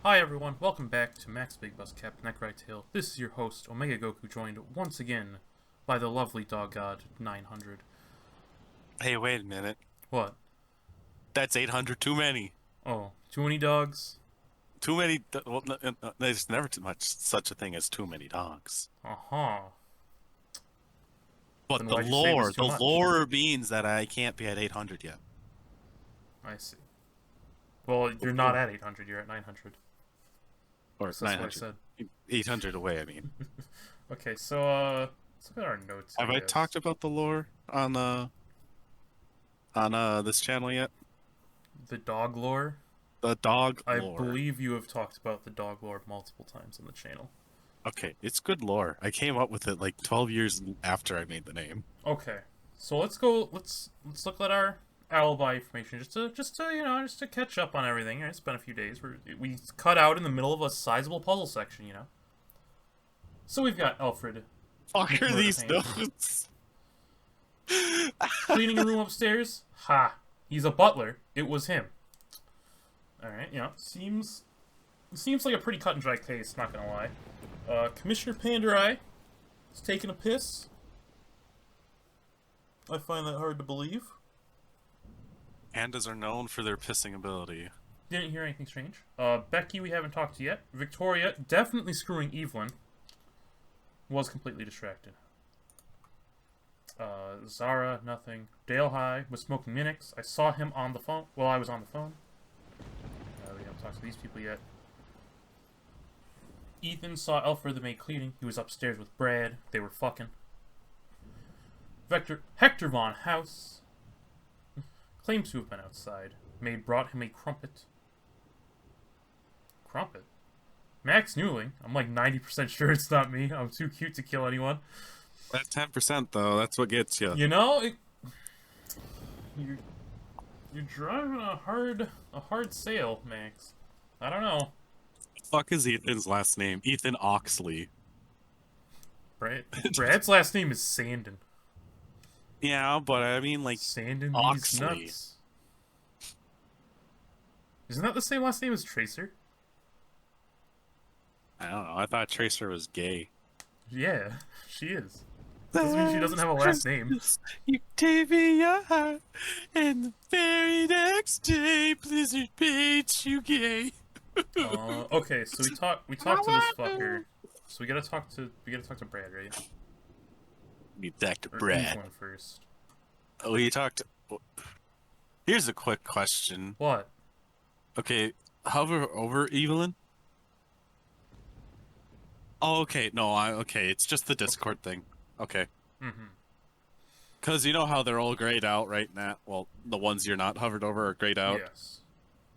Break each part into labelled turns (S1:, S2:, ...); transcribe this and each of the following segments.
S1: Hi everyone, welcome back to Max Big Bus Cap Nekorai Tale. This is your host, Omega Goku, joined once again by the lovely dog god 900.
S2: Hey, wait a minute.
S1: What?
S2: That's 800 too many.
S1: Oh, too many dogs?
S2: Too many. Well, there's never too much such a thing as too many dogs.
S1: Uh-huh.
S2: But
S1: Then why'd you say it was too
S2: the
S1: much?
S2: lore means that I can't be at 800 yet.
S1: I see. Well, you're not
S2: Oh,
S1: at 800, you're at 900.
S2: or
S1: So that's what I
S2: 900.
S1: said.
S2: 800 away, I mean.
S1: Okay, so, let's look at our notes, I
S2: Have I
S1: guess.
S2: talked about the lore on this channel yet?
S1: The dog lore?
S2: The dog
S1: I
S2: lore.
S1: believe you have talked about the dog lore multiple times on the channel.
S2: Okay, it's good lore. I came up with it like 12 years after I made the name.
S1: Okay, so let's look at our alibi information just to catch up on everything. It's been a few days. We cut out in the middle of a sizable puzzle section, So we've got Alfred
S2: Fuck are
S1: murder
S2: these
S1: pain
S2: notes?
S1: cleaning a room upstairs. Ha! He's a butler. It was him. All right, seems like a pretty cut and dry case. Not gonna lie. Commissioner Panderai is taking a piss. I find that hard to believe.
S2: Pandas are known for their pissing ability.
S1: Didn't hear anything strange. Becky, we haven't talked to yet. Victoria, definitely screwing Evelyn. Was completely distracted. Zara, nothing. Dale High was smoking Minix. I saw him on the phone while I was on the phone. We haven't talked to these people yet. Ethan saw Alfred the maid cleaning. He was upstairs with Brad. They were fucking. Hector Von House claims to have been outside. Maid brought him a crumpet. Crumpet? Max Newling? I'm like 90% sure it's not me. I'm too cute to kill anyone.
S2: That 10% though, that's what gets you.
S1: You know, you're driving a hard sale, Max. I don't know.
S2: Fuck is Ethan's last name? Ethan Oxley.
S1: Brad's last name is Sandin.
S2: Yeah, but I mean like
S1: Sandin these
S2: Oxley.
S1: nuts. Isn't that the same last name as Tracer?
S2: I don't know. I thought Tracer was gay.
S1: Yeah, she is. Doesn't mean she doesn't have a last name.
S2: You gave me your heart, and the very next day, Blizzard Page, you gay.
S1: Okay, so we talked to this fucker. So we gotta talk to Brad, right?
S2: You talked to
S1: Or
S2: Brad.
S1: Evelyn first.
S2: Oh, you talked. Here's a quick question.
S1: What?
S2: Okay, hover over Evelyn. Oh, okay. No, okay. It's just the Discord thing. Okay.
S1: Mm-hmm.
S2: Because you know how they're all grayed out right now? Well, the ones you're not hovered over are grayed out.
S1: Yes.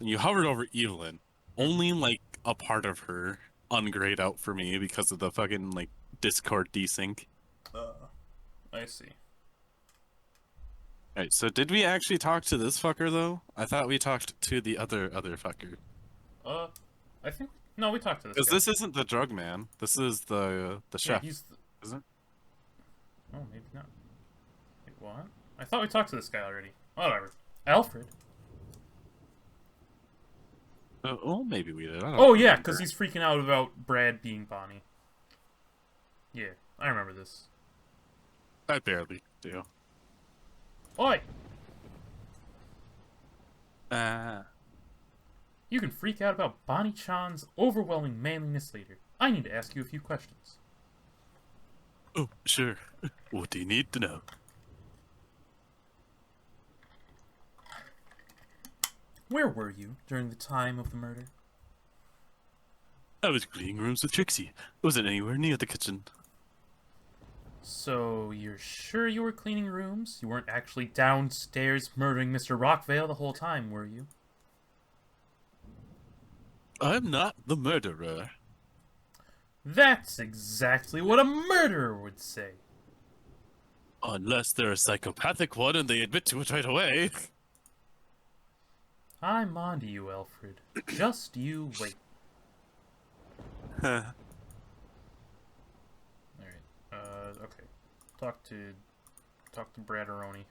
S2: And you hovered over Evelyn. Only, like, a part of her ungrayed out for me because of the fucking, like, Discord desync.
S1: I see.
S2: Alright, so did we actually talk to this fucker, though? I thought we talked to the other fucker.
S1: I think no, we talked to this
S2: Because
S1: guy.
S2: this isn't the drug man. This is the
S1: Yeah,
S2: chef,
S1: he's.
S2: isn't it?
S1: Oh, maybe not. Wait, what? I thought we talked to this guy already. Whatever. Alfred.
S2: Oh, maybe we did. I don't
S1: Oh yeah,
S2: remember.
S1: because he's freaking out about Brad being Bonnie. Yeah, I remember this.
S2: I barely do.
S1: Oi!
S2: Uh,
S1: You can freak out about Bonnie Chan's overwhelming manliness later. I need to ask you a few questions.
S2: oh, sure. What do you need to know?
S1: Where were you during the time of the murder?
S2: I was cleaning rooms with Trixie. Wasn't anywhere near the kitchen.
S1: So, you're sure you were cleaning rooms? You weren't actually downstairs murdering Mr. Rockvale the whole time, were you?
S2: I'm not the murderer.
S1: That's exactly what a murderer would say.
S2: Unless they're a psychopathic one and they admit to it right away.
S1: I'm on to you, Alfred. Just you wait.
S2: Huh.
S1: Alright, okay. Talk to Brad Aroni.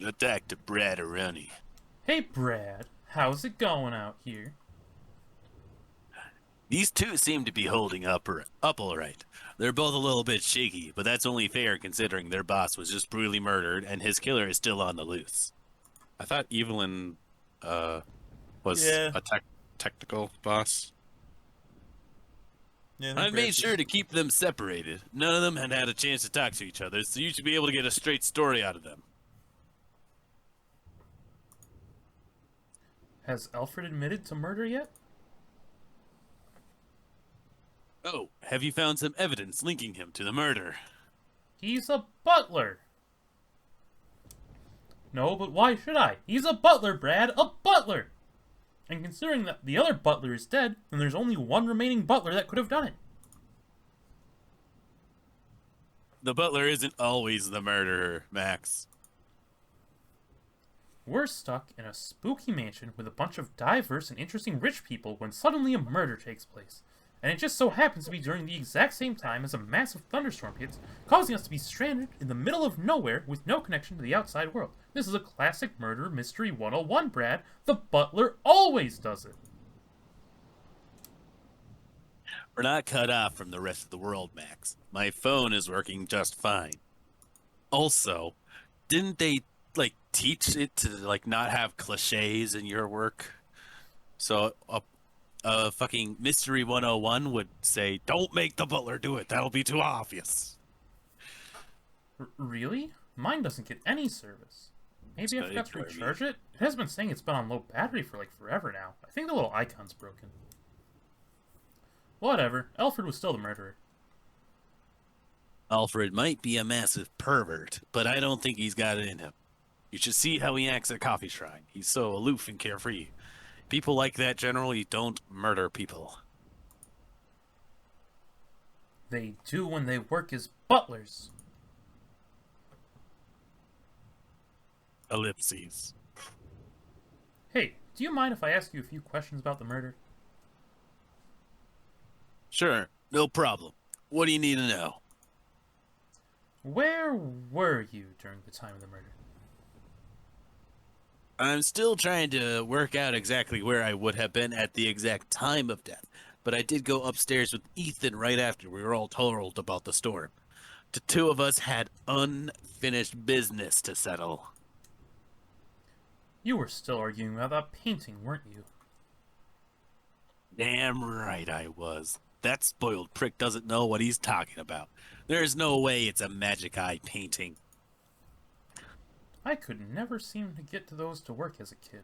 S2: Attack to Brad Aroni.
S1: Hey, Brad. How's it going out here?
S3: These two seem to be holding up all right. They're both a little bit shaky, but that's only fair considering their boss was just brutally murdered and his killer is still on the loose.
S2: I thought Evelyn was
S1: Yeah.
S2: a technical boss.
S1: Yeah,
S3: I made sure to keep them separated. None of them had had a chance to talk to each other, so you should be able to get a straight story out of them.
S1: Has Alfred admitted to murder yet?
S3: Oh, have you found some evidence linking him to the murder?
S1: He's a butler. No, but why should I? He's a butler, Brad. A butler! And considering that the other butler is dead, then there's only one remaining butler that could have done it.
S3: The butler isn't always the murderer, Max.
S1: We're stuck in a spooky mansion with a bunch of diverse and interesting rich people when suddenly a murder takes place. And it just so happens to be during the exact same time as a massive thunderstorm hits, causing us to be stranded in the middle of nowhere with no connection to the outside world. This is a classic murder mystery 101, Brad. The butler always does it.
S3: We're not cut off from the rest of the world, Max. My phone is working just fine. Also, didn't they, teach it to, not have cliches in your work? So, a fucking Mystery 101 would say, don't make the butler do it. That'll be too obvious.
S1: Really? Mine doesn't get any service. Maybe I forgot to
S3: It's
S1: recharge it? It has been saying it's been on low battery for forever now. I think the little icon's broken. Whatever. Alfred was still the murderer.
S3: Alfred might be a massive pervert, but I don't think he's got it in him. You should see how he acts at Coffee Shrine. He's so aloof and carefree. People like that generally don't murder people.
S1: They do when they work as butlers.
S3: Ellipses.
S1: Hey, do you mind if I ask you a few questions about the murder?
S3: Sure, no problem. What do you need to know?
S1: Where were you during the time of the murder?
S3: I'm still trying to work out exactly where I would have been at the exact time of death, but I did go upstairs with Ethan right after we were all told about the storm. The two of us had unfinished business to settle.
S1: You were still arguing about that painting, weren't you?
S3: Damn right I was. That spoiled prick doesn't know what he's talking about. There's no way it's a magic eye painting.
S1: I could never seem to get to those to work as a kid.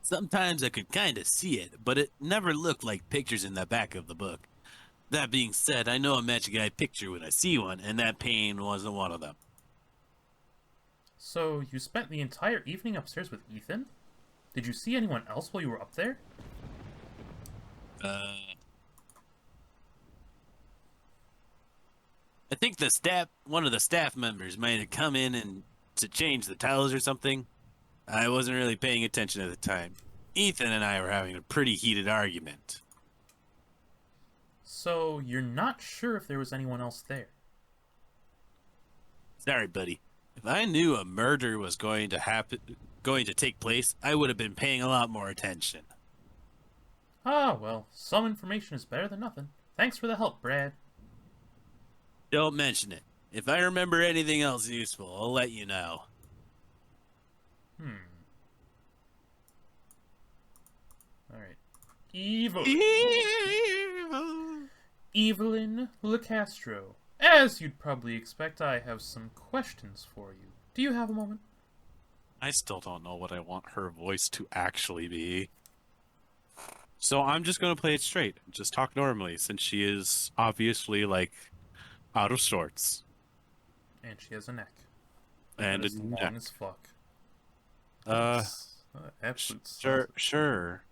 S3: Sometimes I could kind of see it, but it never looked like pictures in the back of the book. That being said, I know a magic eye picture when I see one, and that painting wasn't one of them.
S1: So, you spent the entire evening upstairs with Ethan? Did you see anyone else while you were up there?
S3: I think one of the staff members might have come in and to change the towels or something. I wasn't really paying attention at the time. Ethan and I were having a pretty heated argument.
S1: So, you're not sure if there was anyone else there?
S3: Sorry, buddy. If I knew a murder was going to take place, I would have been paying a lot more attention.
S1: Ah, well, some information is better than nothing. Thanks for the help, Brad.
S3: Don't mention it. If I remember anything else useful, I'll let you know.
S1: Alright. Evelyn LeCastro. As you'd probably expect, I have some questions for you. Do you have a moment?
S2: I still don't know what I want her voice to actually be. So I'm just going to play it straight. Just talk normally, since she is obviously, out of sorts.
S1: And she has a neck.
S2: And
S1: it's long
S2: neck.
S1: as fuck. Absolute
S2: Sure.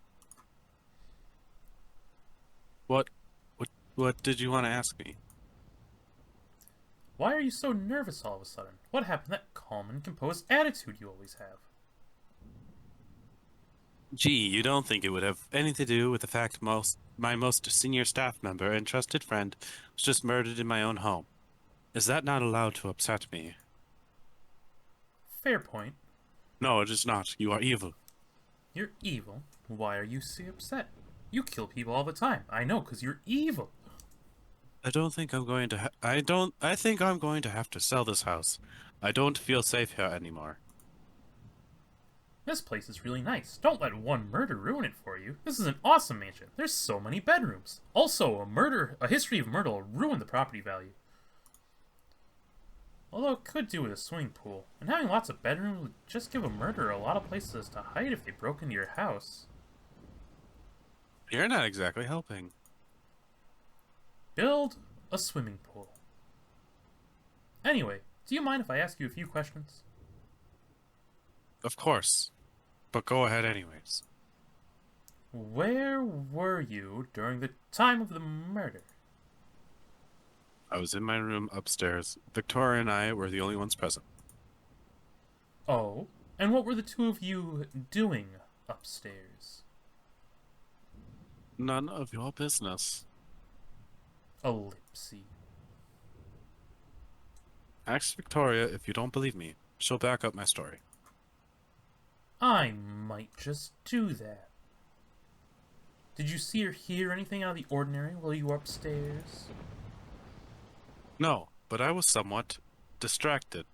S2: What did you want to ask me?
S1: Why are you so nervous all of a sudden? What happened to that calm and composed attitude you always have?
S2: Gee, you don't think it would have anything to do with the fact my most senior staff member and trusted friend was just murdered in my own home. Is that not allowed to upset me?
S1: Fair point.
S2: No, it is not. You are evil.
S1: You're evil. Why are you so upset? You kill people all the time. I know, because you're evil.
S2: I don't think I'm going to. I think I'm going to have to sell this house. I don't feel safe here anymore.
S1: This place is really nice. Don't let one murder ruin it for you. This is an awesome mansion. There's so many bedrooms. Also, a history of murder will ruin the property value. Although it could do with a swimming pool. And having lots of bedrooms would just give a murderer a lot of places to hide if they broke into your house.
S2: You're not exactly helping.
S1: Build a swimming pool. Anyway, do you mind if I ask you a few questions?
S2: Of course. But go ahead anyways.
S1: Where were you during the time of the murder?
S2: I was in my room upstairs. Victoria and I were the only ones present.
S1: Oh, and what were the two of you doing upstairs?
S2: None of your business.
S1: Ellipsy.
S2: Ask Victoria if you don't believe me. She'll back up my story.
S1: I might just do that. Did you see or hear anything out of the ordinary while you were upstairs?
S2: No, but I was somewhat distracted.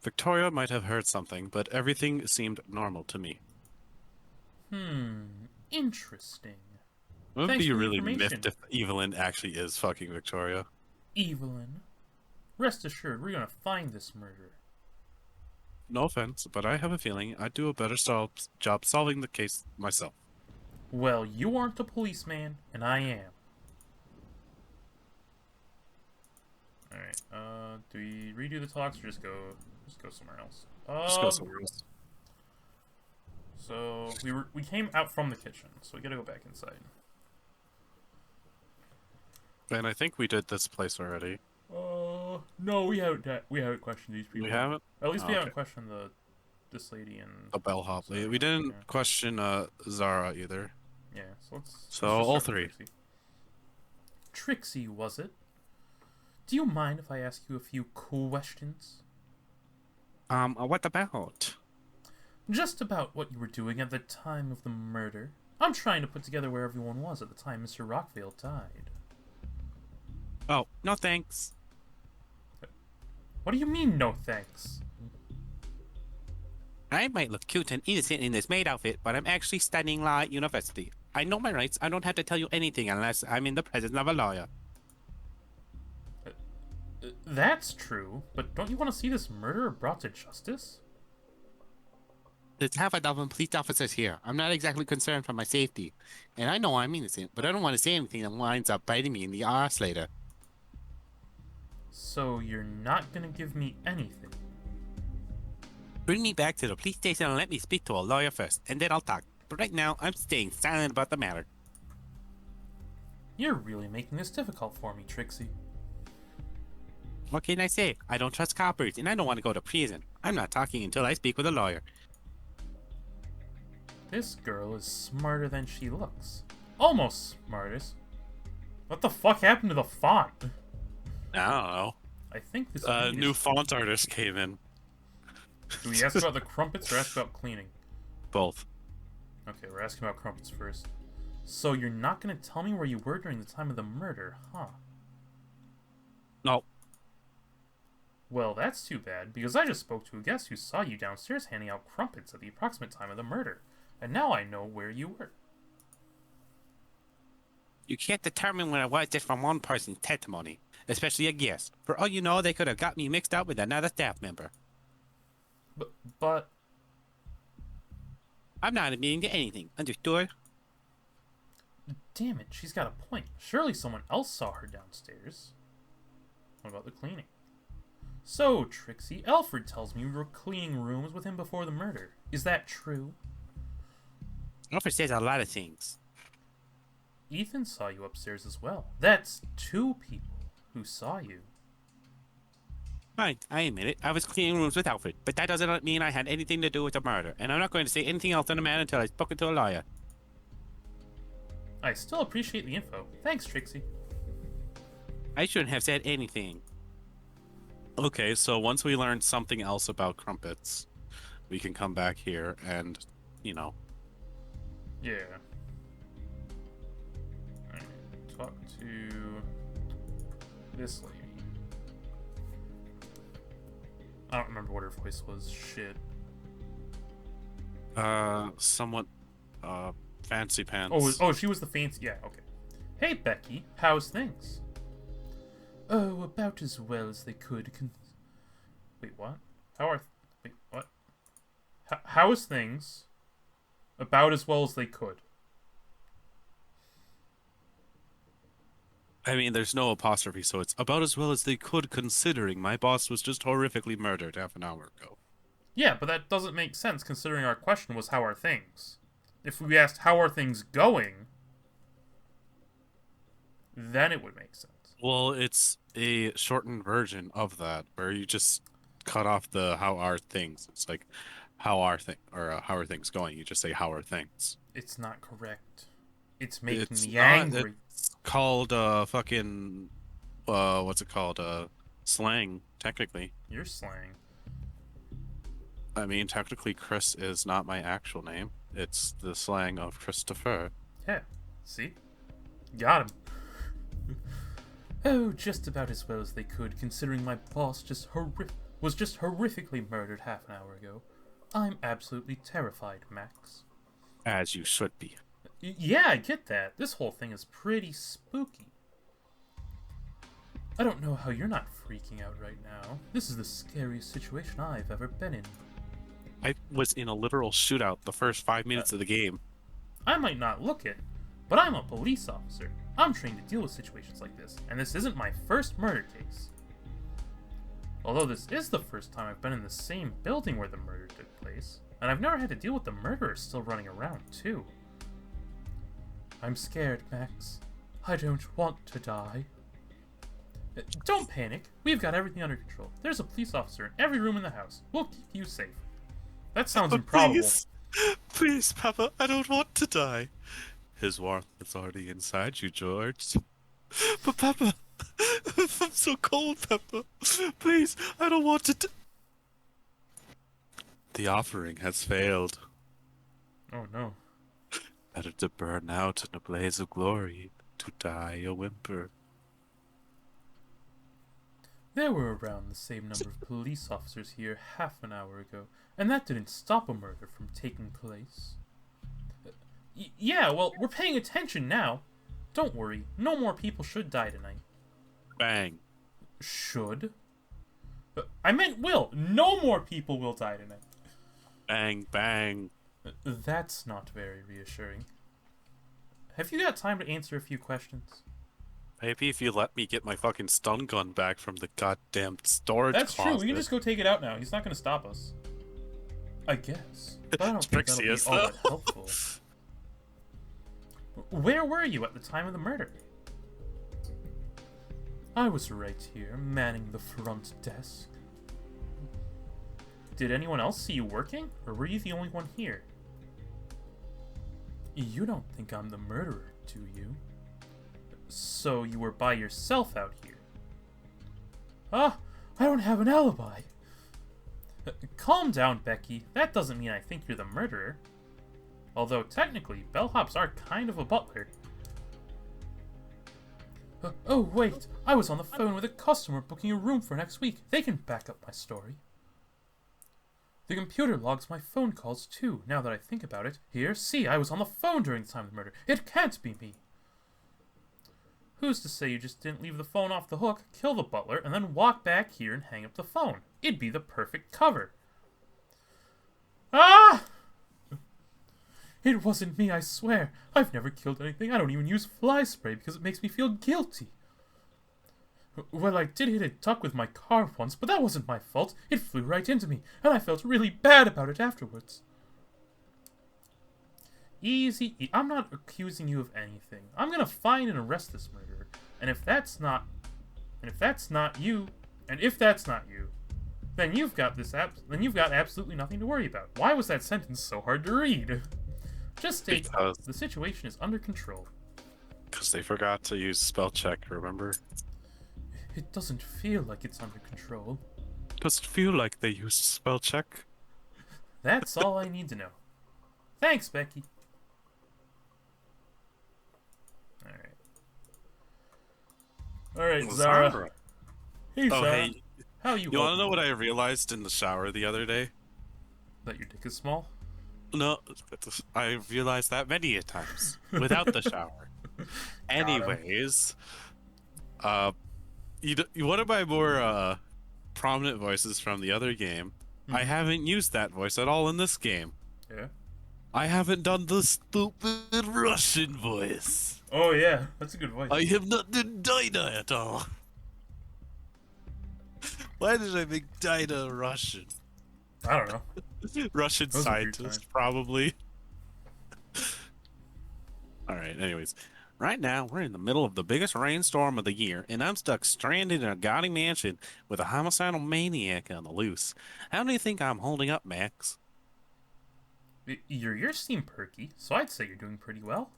S2: Victoria might have heard something, but everything seemed normal to me.
S1: Interesting.
S2: It would
S1: Thanks
S2: be
S1: for the
S2: really
S1: information.
S2: miffed if Evelyn actually is fucking Victoria.
S1: Evelyn, rest assured we're gonna find this murderer.
S2: No offense, but I have a feeling I'd do a better job solving the case myself.
S1: Well, you aren't a policeman, and I am. Alright, do we redo the talks or just go somewhere else?
S2: Just go somewhere else.
S1: So we came out from the kitchen, so we gotta go back inside.
S2: And I think we did this place already.
S1: No, we haven't questioned these people.
S2: We haven't?
S1: At least we
S2: Okay.
S1: haven't questioned this lady and
S2: The bellhop lady. We
S1: Zara,
S2: didn't
S1: yeah.
S2: question So
S1: either. Yeah, so let's
S2: So
S1: let's just
S2: all
S1: start with
S2: three.
S1: Trixie. Trixie, was it? Do you mind if I ask you a few questions?
S2: What about?
S1: Just about what you were doing at the time of the murder. I'm trying to put together where everyone was at the time Mr. Rockvale died.
S2: Oh, no thanks.
S1: What do you mean, no thanks?
S3: I might look cute and innocent in this maid outfit, but I'm actually studying law at university. I know my rights. I don't have to tell you anything unless I'm in the presence of a lawyer.
S1: That's true, but don't you want to see this murderer brought to justice?
S3: There's half a dozen police officers here. I'm not exactly concerned for my safety. And I know I'm innocent, but I don't want to say anything that winds up biting me in the arse later.
S1: So you're not gonna give me anything?
S3: Bring me back to the police station and let me speak to a lawyer first, and then I'll talk. But right now, I'm staying silent about the matter.
S1: You're really making this difficult for me, Trixie.
S3: What can I say? I don't trust coppers, and I don't want to go to prison. I'm not talking until I speak with a lawyer.
S1: This girl is smarter than she looks. Almost smartest. What the fuck happened to the font?
S2: I don't know.
S1: I think this
S2: New font artist came in.
S1: Do we ask about the crumpets or ask about cleaning?
S2: Both.
S1: Okay, we're asking about crumpets first. So you're not gonna tell me where you were during the time of the murder, huh?
S2: No.
S1: Well, that's too bad, because I just spoke to a guest who saw you downstairs handing out crumpets at the approximate time of the murder, and now I know where you were.
S3: You can't determine where I was just from one person's testimony, especially a guest. For all you know, they could have got me mixed up with another staff member.
S1: But...
S3: I'm not admitting to anything, understood?
S1: Damn it, she's got a point. Surely someone else saw her downstairs. What about the cleaning? So, Trixie, Alfred tells me you were cleaning rooms with him before the murder. Is that true?
S3: Alfred says a lot of things.
S1: Ethan saw you upstairs as well. That's two people who saw you.
S3: Fine, I admit it. I was cleaning rooms with Alfred, but that doesn't mean I had anything to do with the murder, and I'm not going to say anything else on the matter until I've spoken to a lawyer.
S1: I still appreciate the info. Thanks, Trixie.
S3: I shouldn't have said anything.
S2: Okay, so once we learn something else about crumpets, we can come back here and, you know,
S1: Yeah. Alright, talk to this lady. I don't remember what her voice was. Shit.
S2: Somewhat, fancy
S1: Oh,
S2: pants.
S1: oh, she was the fancy. Yeah, okay. Hey, Becky. How's things? Oh, about as well as they could. Wait, what? Wait, what? How is things? About as well as they could.
S2: I mean, there's no apostrophe, so it's about as well as they could, considering my boss was just horrifically murdered half an hour ago.
S1: Yeah, but that doesn't make sense considering our question was how are things? If we asked how are things going, then it would make sense.
S2: Well, it's a shortened version of that, where you just cut off the how are things. It's like, how are how are things going? You just say how are things.
S1: It's not correct. It's making
S2: It's
S1: me
S2: not.
S1: angry.
S2: It's called fucking what's it called? Slang, technically.
S1: You're slang.
S2: I mean, technically, Chris is not my actual name. It's the slang of Christopher.
S1: Yeah. See? Got him. Oh, just about as well as they could, considering my boss was just horrifically murdered half an hour ago. I'm absolutely terrified, Max.
S2: As you should be.
S1: Yeah, I get that. This whole thing is pretty spooky. I don't know how you're not freaking out right now. This is the scariest situation I've ever been in.
S2: I was in a literal shootout the first 5 minutes of the game.
S1: I might not look it, but I'm a police officer. I'm trained to deal with situations like this, and this isn't my first murder case. Although this is the first time I've been in the same building where the murder took place, and I've never had to deal with the murderer still running around, too. I'm scared, Max. I don't want to die. Don't panic. We've got everything under control. There's a police officer in every room in the house. We'll keep you safe. That sounds improbable.
S2: Please, Papa, I don't want to die. His warmth is already inside you, George. But Papa, I'm so cold, Papa. Please, I don't want to. The offering has failed.
S1: Oh no.
S2: Better to burn out in a blaze of glory, to die a whimper.
S1: There were around the same number of police officers here half an hour ago, and that didn't stop a murder from taking place. Yeah, well, we're paying attention now. Don't worry, no more people should die tonight.
S2: Bang.
S1: Should? I meant will. No more people will die tonight.
S2: Bang, bang.
S1: That's not very reassuring. Have you got time to answer a few questions?
S2: Maybe if you let me get my fucking stun gun back from the goddamn storage
S1: That's
S2: closet.
S1: true, we can just go take it out now. He's not going to stop us. I guess. But I don't think that'll be all that helpful. Where were you at the time of the murder? I was right here, manning the front desk. Did anyone else see you working, or were you the only one here? You don't think I'm the murderer, do you? So you were by yourself out here? Ah, I don't have an alibi. Calm down, Becky. That doesn't mean I think you're the murderer. Although, technically, bellhops are kind of a butler. Oh, wait. I was on the phone with a customer booking a room for next week. They can back up my story. The computer logs my phone calls, too, now that I think about it. Here, see, I was on the phone during the time of the murder. It can't be me. Who's to say you just didn't leave the phone off the hook, kill the butler, and then walk back here and hang up the phone? It'd be the perfect cover. Ah! It wasn't me, I swear. I've never killed anything. I don't even use fly spray because it makes me feel guilty. Well, I did hit a duck with my car once, but that wasn't my fault. It flew right into me, and I felt really bad about it afterwards. Easy. I'm not accusing you of anything. I'm gonna find and arrest this murderer. And if that's not you, then you've got absolutely nothing to worry about. Why was that sentence so hard to read? Just state the situation is under control.
S2: Because they forgot to use spell check, remember?
S1: It doesn't feel like it's under control.
S2: Does it feel like they used spell check?
S1: That's all I need to know. Thanks, Becky. right, Zara.
S2: Zara.
S1: Hey,
S2: Oh,
S1: Zara.
S2: hey.
S1: How you
S2: You want to
S1: holding?
S2: know what I realized in the shower the other day?
S1: That your dick is small?
S2: No, I realized that many a times without the shower.
S1: Got him.
S2: Anyways, uh, one of my more prominent voices from the other game, I
S1: Mhm.
S2: haven't used that voice at all in this game.
S1: Yeah.
S2: I haven't done the stupid Russian voice.
S1: Oh yeah, that's a good voice.
S2: I have not done Dinah at all. Why did I make Dinah Russian?
S1: I don't know.
S2: Russian
S1: That was a weird
S2: scientist,
S1: time.
S2: probably. Alright, anyways. Right now, we're in the middle of the biggest rainstorm of the year, and I'm stuck stranded in a gaudy mansion with a homicidal maniac on the loose. How do you think I'm holding up, Max?
S1: Your ears seem perky, so I'd say you're doing pretty well.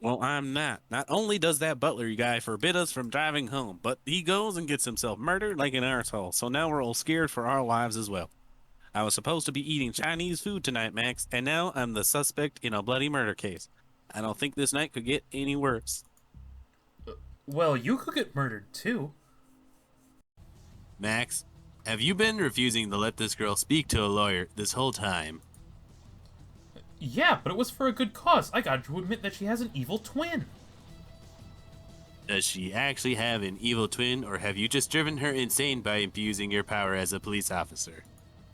S2: Well, I'm not. Not only does that butler guy forbid us from driving home, but he goes and gets himself murdered like an arsehole, so now we're all scared for our lives as well. I was supposed to be eating Chinese food tonight, Max, and now I'm the suspect in a bloody murder case. I don't think this night could get any worse.
S1: Well, you could get murdered too.
S3: Max, have you been refusing to let this girl speak to a lawyer this whole time?
S1: Yeah, but it was for a good cause. I got to admit that she has an evil twin.
S3: Does she actually have an evil twin, or have you just driven her insane by abusing your power as a police officer?